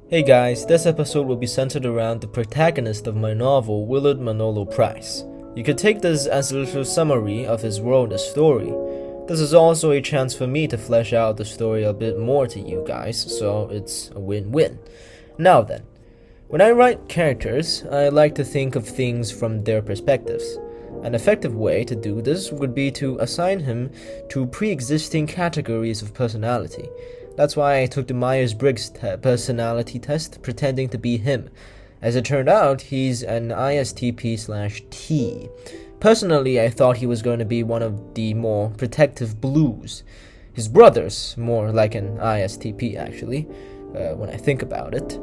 Hey guys, this episode will be centered around the protagonist of my novel, Willard Manolo Price. You could take this as a little summary of his world and story. This is also a chance for me to flesh out the story a bit more to you guys, so it's a win-win. Now then, when I write characters, I like to think of things from their perspectives. An effective way to do this would be to assign him to pre-existing categories of personality. That's why I took the Myers-Briggs personality test pretending to be him. As it turned out, he's an ISTP/T. Personally, I thought he was going to be one of the more protective blues. His brother's more like an ISTP, actually, when I think about it.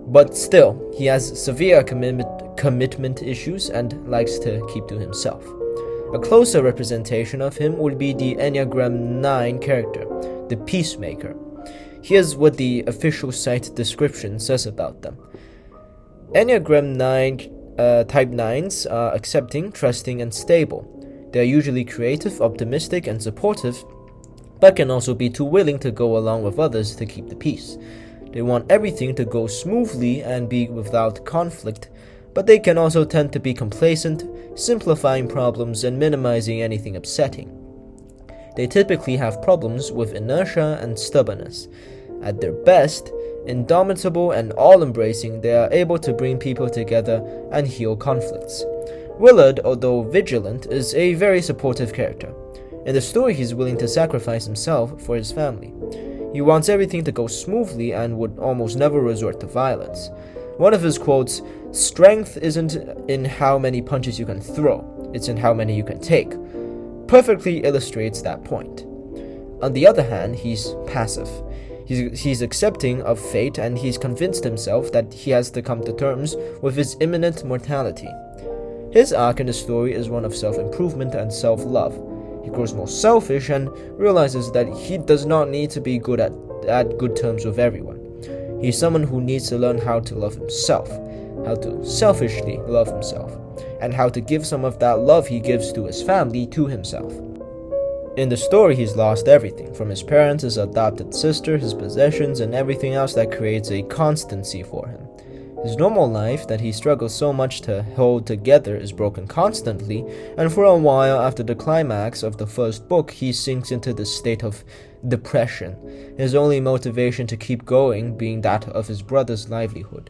But still, he has severe commitment issues and likes to keep to himself. A closer representation of him would be the Enneagram 9 character, the Peacemaker. Here's what the official site description says about them. Enneagram 9 type 9s are accepting, trusting, and stable. They are usually creative, optimistic, and supportive, but can also be too willing to go along with others to keep the peace. They want everything to go smoothly and be without conflict, but they can also tend to be complacent, simplifying problems and minimizing anything upsetting. They typically have problems with inertia and stubbornness. At their best, indomitable and all-embracing, they are able to bring people together and heal conflicts. Willard, although vigilant, is a very supportive character. In the story, he's willing to sacrifice himself for his family. He wants everything to go smoothly and would almost never resort to violence. One of his quotes, "Strength isn't in how many punches you can throw, it's in how many you can take," perfectly illustrates that point. On the other hand, he's passive. He's accepting of fate, and he's convinced himself that he has to come to terms with his imminent mortality. His arc in the story is one of self-improvement and self-love. He grows more selfish and realizes that he does not need to be at good terms with everyone. He's someone who needs to learn how to love himself, how to selfishly love himself, and how to give some of that love he gives to his family to himself. In the story, he's lost everything, from his parents, his adopted sister, his possessions, and everything else that creates a constancy for him. His normal life that he struggles so much to hold together is broken constantly, and for a while after the climax of the first book, he sinks into this state of depression, his only motivation to keep going being that of his brother's livelihood.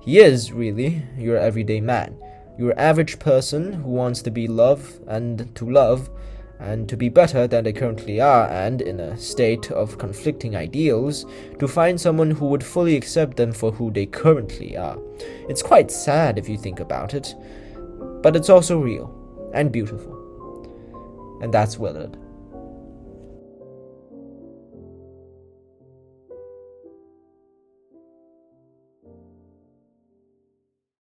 He is, really, your everyday man, your average person who wants to be loved and to be better than they currently are, and in a state of conflicting ideals, to find someone who would fully accept them for who they currently are. It's quite sad if you think about it, but it's also real and beautiful. And that's Willard.